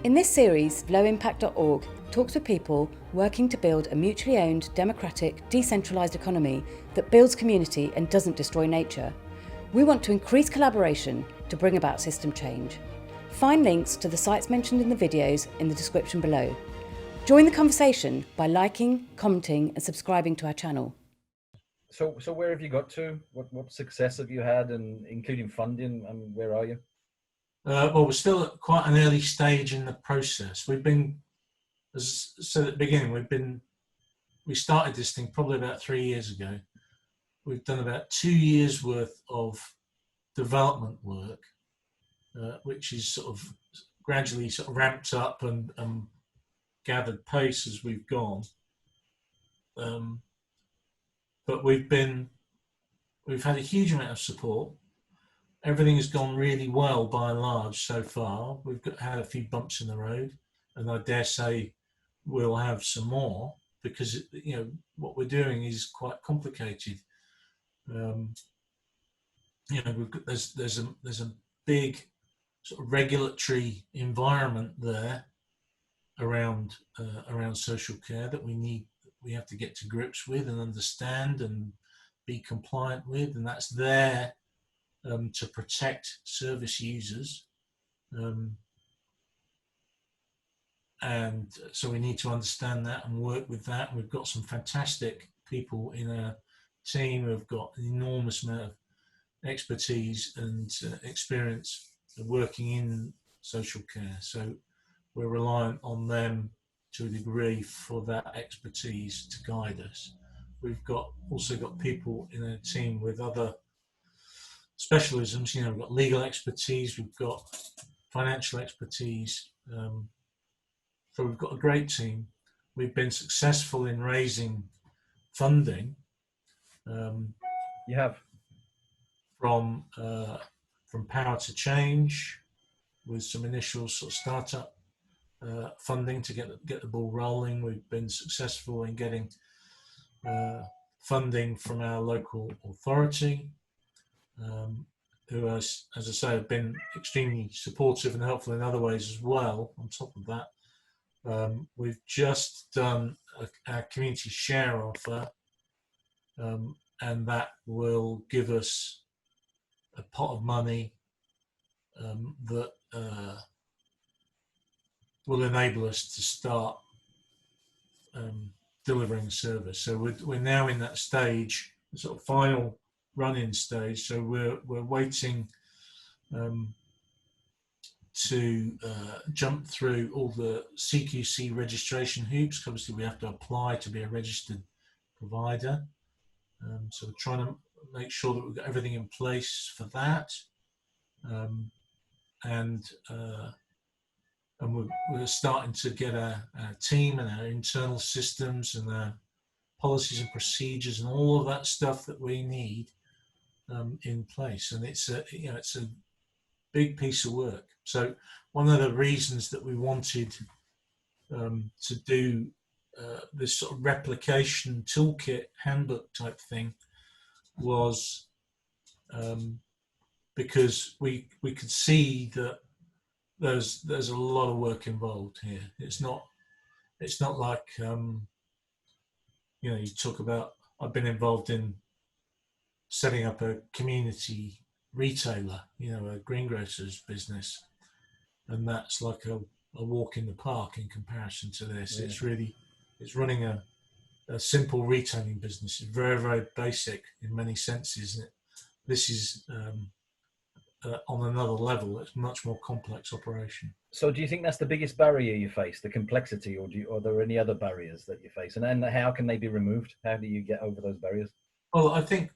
In this series, lowimpact.org talks with people working to build a mutually owned, democratic, decentralised economy that builds community and doesn't destroy nature. We want to increase collaboration to bring about system change. Find links to the sites mentioned in the videos in the description below. Join the conversation by liking, commenting and subscribing to our channel. So where have you got to? What success have you had, and including funding, and where are you? Well, we're still at quite an early stage in the process. We've been, as I said at the beginning, we started this thing probably about 3 years ago. We've done about 2 years worth of development work, which is sort of gradually sort of ramped up and gathered pace as we've gone. But we've had a huge amount of support. Everything has gone really well by and large so far. We've had a few bumps in the road, and I dare say we'll have some more because what we're doing is quite complicated. There's a big sort of regulatory environment there around social care that we have to get to grips with and understand and be compliant with, and that's there to protect service users, and so we need to understand that and work with that. We've got some fantastic people in our team who've got an enormous amount of expertise and experience of working in social care, so we're reliant on them to a degree for that expertise to guide us. We've also got people in our team with other specialisms. We've got legal expertise, we've got financial expertise, so we've got a great team. We've been successful in raising funding. You have from Power to Change, with some initial sort of startup funding to get the ball rolling. We've been successful in getting funding from our local authority, who, as I say, have been extremely supportive and helpful in other ways as well. On top of that, we've just done our community share offer, and that will give us a pot of money that will enable us to start delivering a service. So we're now in that stage, the sort of final run-in stage. So we're waiting to jump through all the CQC registration hoops. Obviously, we have to apply to be a registered provider. So we're trying to make sure that we've got everything in place for that, and we're starting to get our team and our internal systems and our policies and procedures and all of that stuff that we need in place. And it's a big piece of work. So one of the reasons that we wanted to do this sort of replication toolkit handbook type thing was because we could see that there's a lot of work involved here. It's not like you talk about, I've been involved in setting up a community retailer, a greengrocers business, and that's like a walk in the park in comparison to this. Yeah. It's running a simple retailing business. It's very, very basic in many senses. And this is on another level. It's a much more complex operation. So do you think that's the biggest barrier you face, the complexity, or are there any other barriers that you face? And how can they be removed? How do you get over those barriers? Well, I think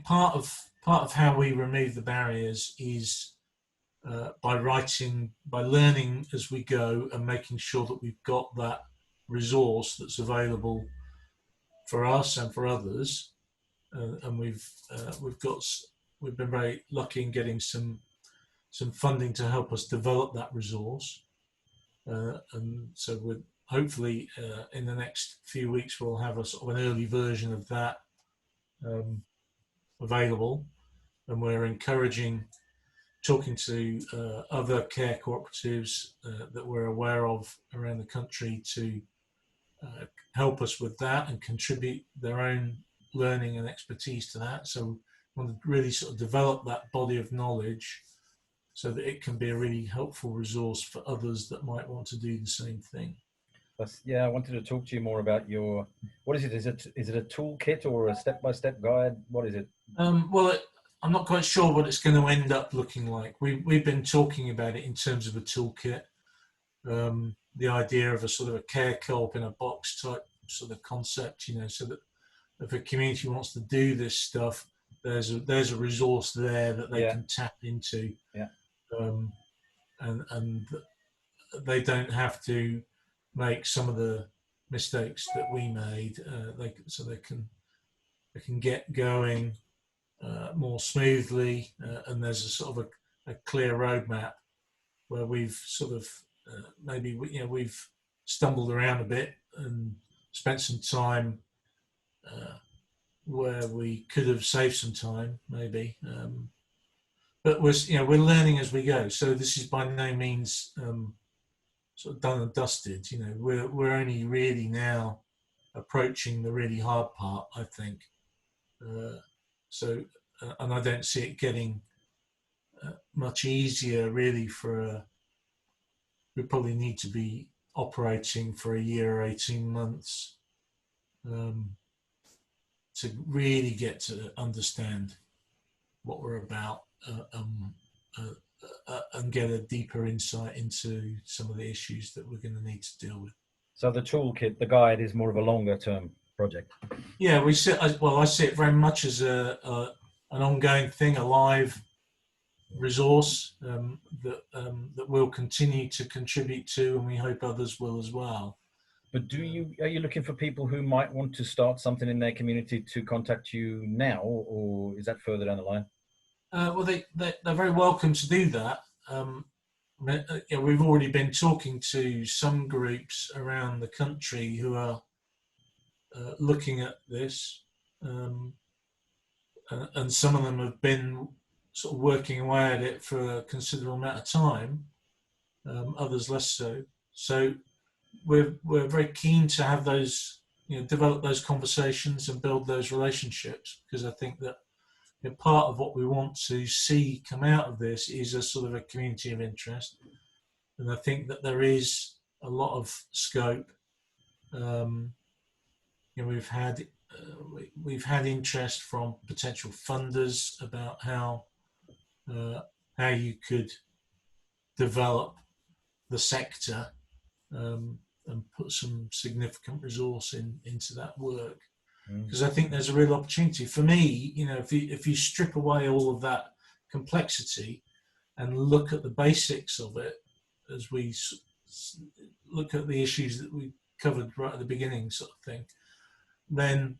part of how we remove the barriers is by learning as we go and making sure that we've got that resource that's available for us and for others, and we've been very lucky in getting some funding to help us develop that resource, and so we're hopefully in the next few weeks we'll have a sort of an early version of that available, and we're encouraging talking to other care cooperatives that we're aware of around the country to help us with that and contribute their own learning and expertise to that. So we want to really sort of develop that body of knowledge so that it can be a really helpful resource for others that might want to do the same thing. Yeah, I wanted to talk to you more about your, what is it? Is it a toolkit or a step-by-step guide? What is it? Well, I'm not quite sure what it's going to end up looking like. We've been talking about it in terms of a toolkit. The idea of a sort of a care co-op in a box type sort of concept, you know, so that if a community wants to do this stuff, there's a resource there that they can tap into, and they don't have to make some of the mistakes that we made. They can get going more smoothly, and there's a sort of a clear roadmap where we've sort of maybe we've stumbled around a bit and spent some time where we could have saved some time maybe, but we're learning as we go. So this is by no means sort of done and dusted. You know, we're only really now approaching the really hard part, I think. And I don't see it getting much easier really we probably need to be operating for a year or 18 months to really get to understand what we're about and get a deeper insight into some of the issues that we're going to need to deal with. So the toolkit, the guide, is more of a longer term project. Yeah, I see it very much as an ongoing thing, a live resource that we'll continue to contribute to, and we hope others will as well. But are you looking for people who might want to start something in their community to contact you now, or is that further down the line? Well, they're very welcome to do that. We've already been talking to some groups around the country who are looking at this, and some of them have been sort of working away at it for a considerable amount of time, others less so. So we're very keen to have those, develop those conversations and build those relationships, because I think that part of what we want to see come out of this is a sort of a community of interest, and I think that there is a lot of scope. We've had interest from potential funders about how you could develop the sector and put some significant resource into that work, because I think there's a real opportunity for me. If you strip away all of that complexity and look at the basics of it, as we look at the issues that we covered right at the beginning, sort of thing, then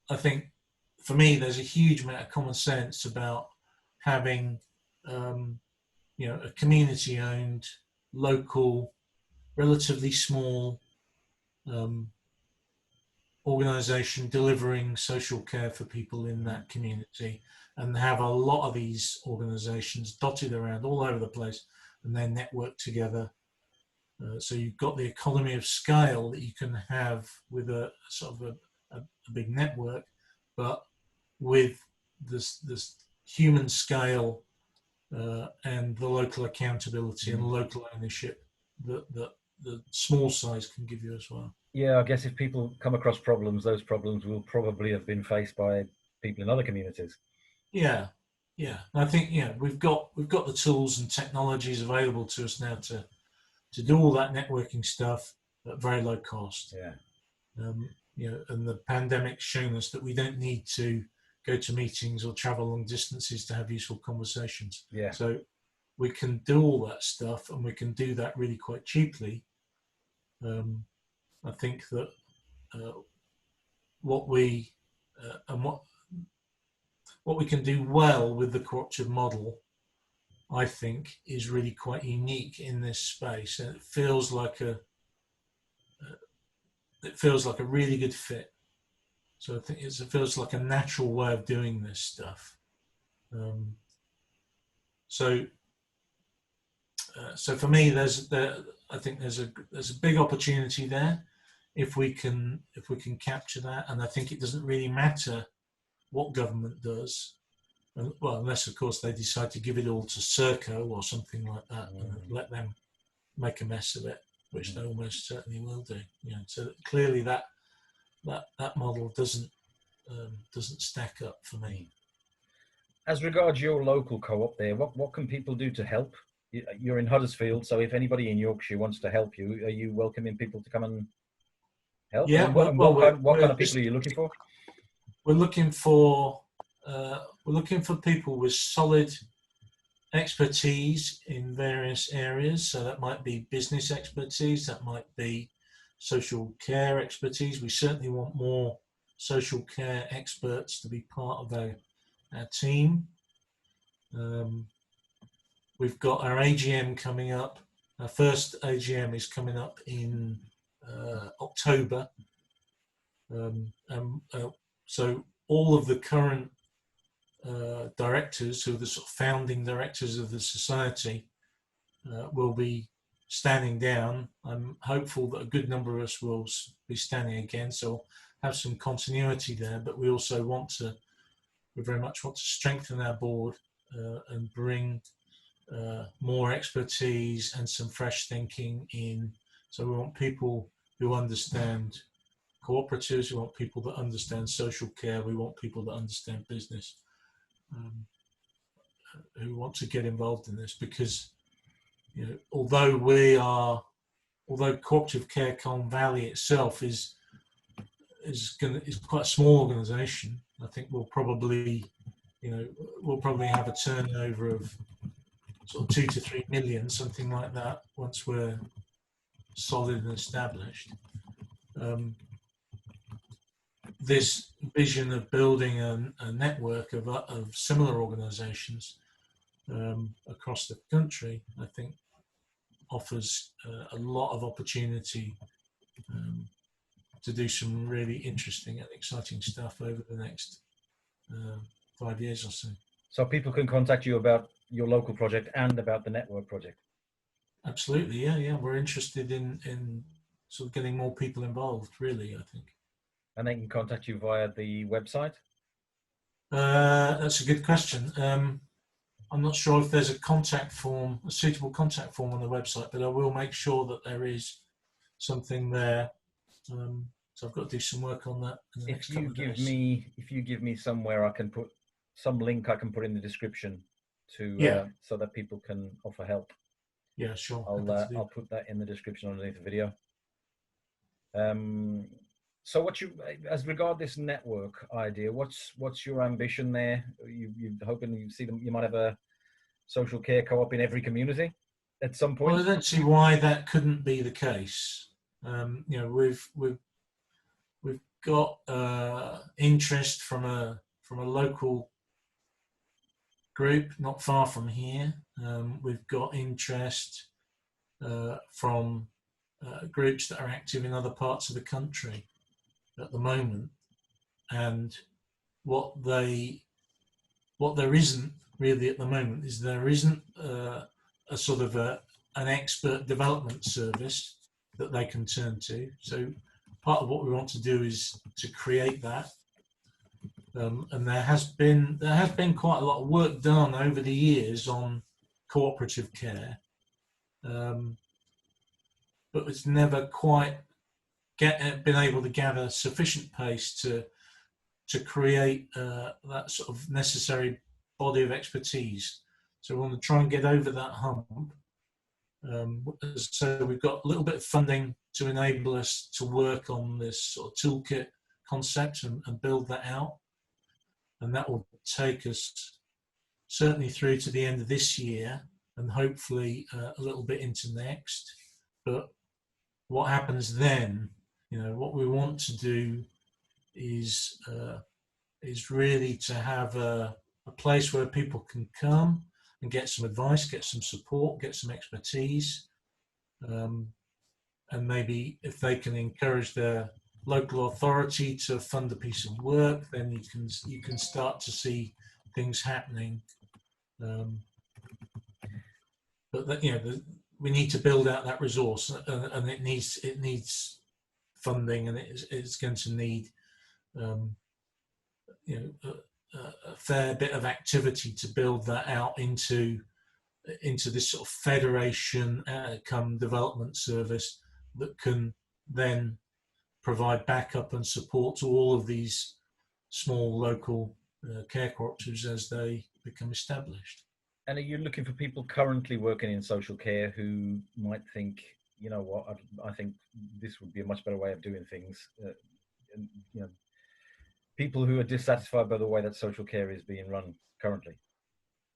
I think for me there's a huge amount of common sense about having a community-owned, local, relatively small organisation delivering social care for people in that community, and have a lot of these organisations dotted around all over the place, and then network together. So you've got the economy of scale that you can have with a sort of a big network, but with this human scale and the local accountability and local ownership that the small size can give you as well. Yeah, I guess if people come across problems, those problems will probably have been faced by people in other communities. Yeah. I think we've got the tools and technologies available to us now to do all that networking stuff at very low cost. And the pandemic's shown us that we don't need to go to meetings or travel long distances to have useful conversations. So we can do all that stuff, and we can do that really quite cheaply. I think that what we can do well with the cooperative model, I think, is really quite unique in this space, and it feels like a really good fit. So I think it feels like a natural way of doing this stuff. So for me, I think there's a big opportunity there if we can capture that. And I think it doesn't really matter what government does, well, unless of course they decide to give it all to Serco or something like that, and let them make a mess of it, which they almost certainly will do. So clearly that model doesn't stack up for me. As regards your local co-op there, what can people do to help? You're in Huddersfield, so if anybody in Yorkshire wants to help you, are you welcoming people to come and help? Yeah. What kind of people are you looking for? We're looking for people with solid expertise in various areas. So that might be business expertise, that might be social care expertise. We certainly want more social care experts to be part of our team. We've got our AGM coming up. Our first AGM is coming up in October. So all of the current directors, who are the sort of founding directors of the society, will be standing down. I'm hopeful that a good number of us will be standing again, so we'll have some continuity there. But we also we very much want to strengthen our board and bring more expertise and some fresh thinking in. So we want people who understand cooperatives, we want people that understand social care, we want people that understand business, who want to get involved in this, because although Cooperative Care Colne Valley itself is quite a small organisation, I think we'll probably have a turnover of sort of 2 to 3 million, something like that, once we're solid and established. This vision of building a network of similar organisations across the country, I think, offers a lot of opportunity to do some really interesting and exciting stuff over the next 5 years or so. So people can contact you about your local project and about the network project? Absolutely, yeah. We're interested in sort of getting more people involved, really, I think. And they can contact you via the website? That's a good question. I'm not sure if there's a suitable contact form on the website, but I will make sure that there is something there. So I've got to do some work on that in the next couple of days. If you give me somewhere, I can put some link I can put in the description to so that people can offer help. Yeah, sure. I'll put that in the description underneath the video. So as regard this network idea, what's your ambition there? You're hoping you might have a social care co-op in every community at some point? Well, I don't see why that couldn't be the case. We've got interest from a local group not far from here. We've got interest from groups that are active in other parts of the country at the moment, and what there isn't really at the moment is there isn't a sort of an expert development service that they can turn to. So part of what we want to do is to create that, and there has been quite a lot of work done over the years on cooperative care, but it's never quite been able to gather sufficient pace to create that sort of necessary body of expertise. So we want to try and get over that hump. So we've got a little bit of funding to enable us to work on this sort of toolkit concept and build that out. And that will take us certainly through to the end of this year and hopefully a little bit into next. But what happens then, what we want to do is really to have a place where people can come and get some advice, get some support, get some expertise, and maybe if they can encourage their local authority to fund a piece of work, then you can start to see things happening but that, we need to build out that resource, and it needs funding, and it's going to need a fair bit of activity to build that out into this sort of federation come development service that can then provide backup and support to all of these small local care cooperatives as they become established. And are you looking for people currently working in social care who might think, you know what, I think this would be a much better way of doing things? And, people who are dissatisfied by the way that social care is being run currently.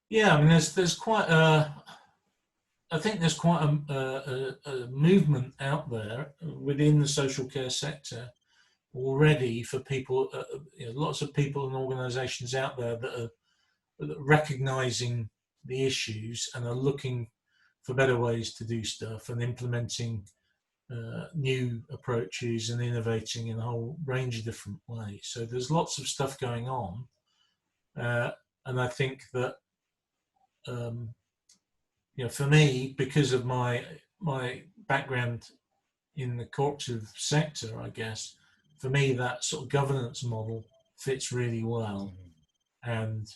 Yeah, I mean, there's quite I think there's quite a movement out there within the social care sector already for people. Lots of people and organisations out there that are recognising the issues and are looking for better ways to do stuff and implementing new approaches and innovating in a whole range of different ways. So there's lots of stuff going on, and I think that for me, because of my background in the cooperative sector, I guess for me that sort of governance model fits really well, and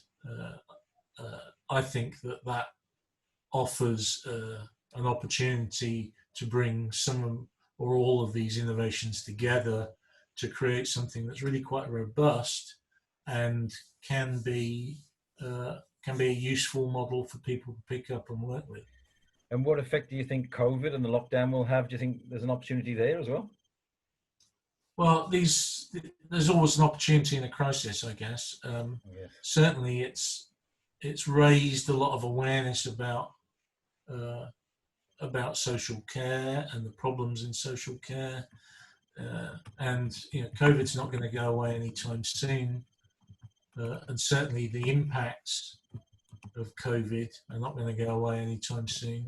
I think that offers an opportunity to bring some or all of these innovations together to create something that's really quite robust and can be a useful model for people to pick up and work with. And what effect do you think COVID and the lockdown will have? Do you think there's an opportunity there as well? Well, there's always an opportunity in a crisis, I guess. Yes. Certainly, it's raised a lot of awareness about social care and the problems in social care, and COVID's not going to go away anytime soon, and certainly the impacts of COVID are not going to go away anytime soon.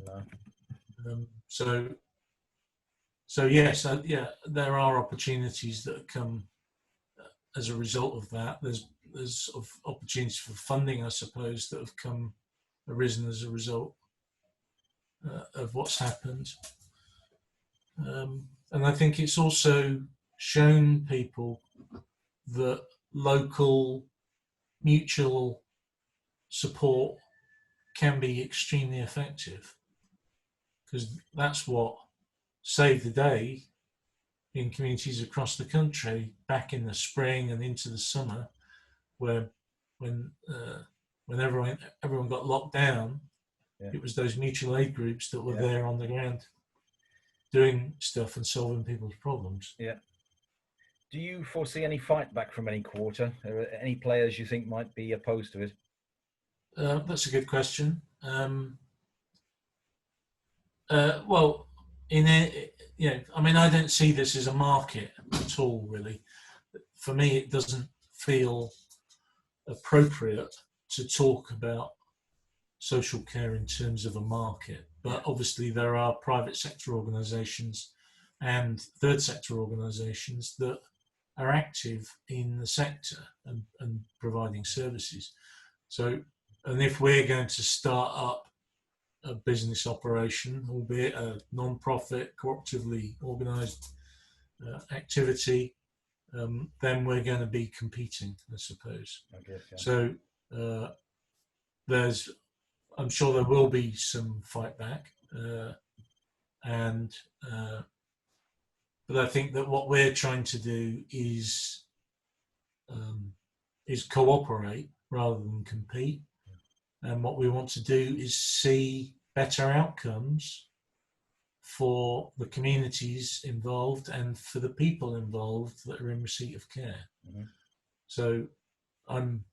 No. So yes, there are opportunities that come as a result of that. There's sort of opportunities for funding, I suppose, that have arisen as a result of what's happened. And I think it's also shown people that local mutual support can be extremely effective, because that's what saved the day in communities across the country back in the spring and into the summer, where when everyone got locked down. Yeah. It was those mutual aid groups that were there on the ground doing stuff and solving people's problems. Yeah. Do you foresee any fight back from any quarter? Or any players you think might be opposed to it? That's a good question. Well, I mean, I don't see this as a market at all, really. For me, it doesn't feel appropriate to talk about social care in terms of a market, but obviously there are private sector organisations and third sector organisations that are active in the sector and providing services. So, and if we're going to start up a business operation, albeit a non-profit, cooperatively organised activity, then we're going to be competing, I suppose. I guess, yeah. So I'm sure there will be some fight back, but I think that what we're trying to do is cooperate rather than compete. And what we want to do is see better outcomes for the communities involved and for the people involved that are in receipt of care. Mm-hmm. So I'm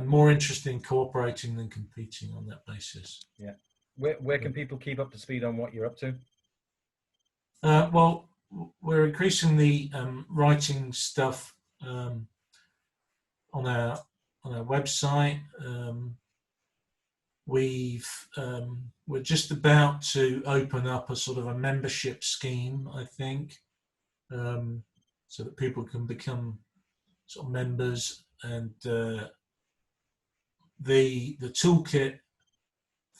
more interested in cooperating than competing on that basis. Yeah. Where can people keep up to speed on what you're up to? Well, we're increasingly writing stuff on our website. We're just about to open up a sort of a membership scheme, I think, so that people can become sort of members, and the toolkit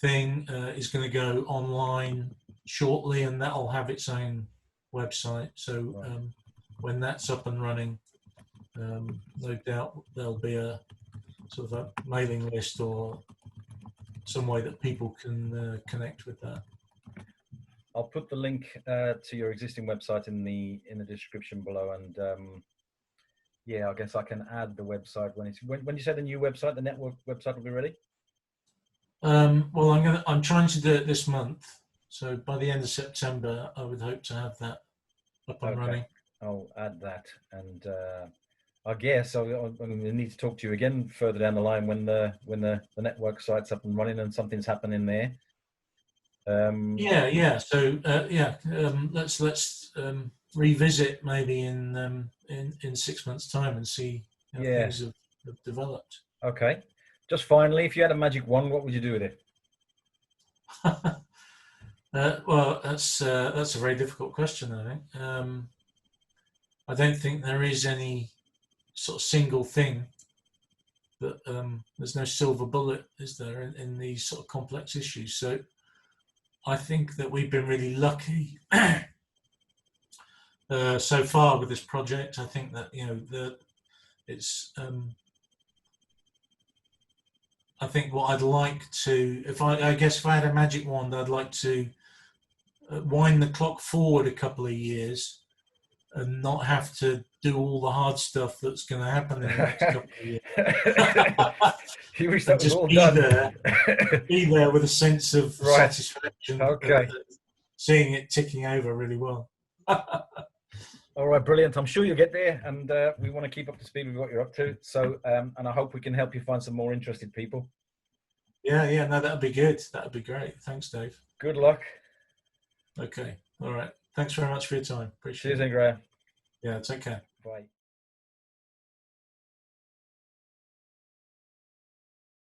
thing is going to go online shortly, and that'll have its own website. So when that's up and running, no doubt there'll be a sort of a mailing list or some way that people can connect with that. I'll put the link to your existing website in the description below, and yeah, I guess I can add the website when you say the new website, the network website will be ready. Well, I'm trying to do it this month, so by the end of September, I would hope to have that up and running. I'll add that, and I guess I'm going to need to talk to you again further down the line when the network site's up and running and something's happening there. Yeah. So let's revisit maybe in 6 months' time and see how things have developed. Okay. Just finally, if you had a magic wand, what would you do with it? Well, that's a very difficult question, I think. I don't think there is any sort of single thing that there's no silver bullet, is there, in these sort of complex issues. So I think that we've been really lucky so far with this project. I think that it's I think what I'd like to, if I had a magic wand, I'd like to wind the clock forward a couple of years and not have to do all the hard stuff that's going to happen in the next couple of years. You wish that was just all be done. Be there with a sense of satisfaction. Okay. Seeing it ticking over really well. All right, brilliant. I'm sure you'll get there, and we want to keep up to speed with what you're up to. So, and I hope we can help you find some more interested people. Yeah, no, that'd be good. That'd be great. Thanks, Dave. Good luck. Okay. All right. Thanks very much for your time. Appreciate it. Cheers, Graham. Yeah, take care. Bye.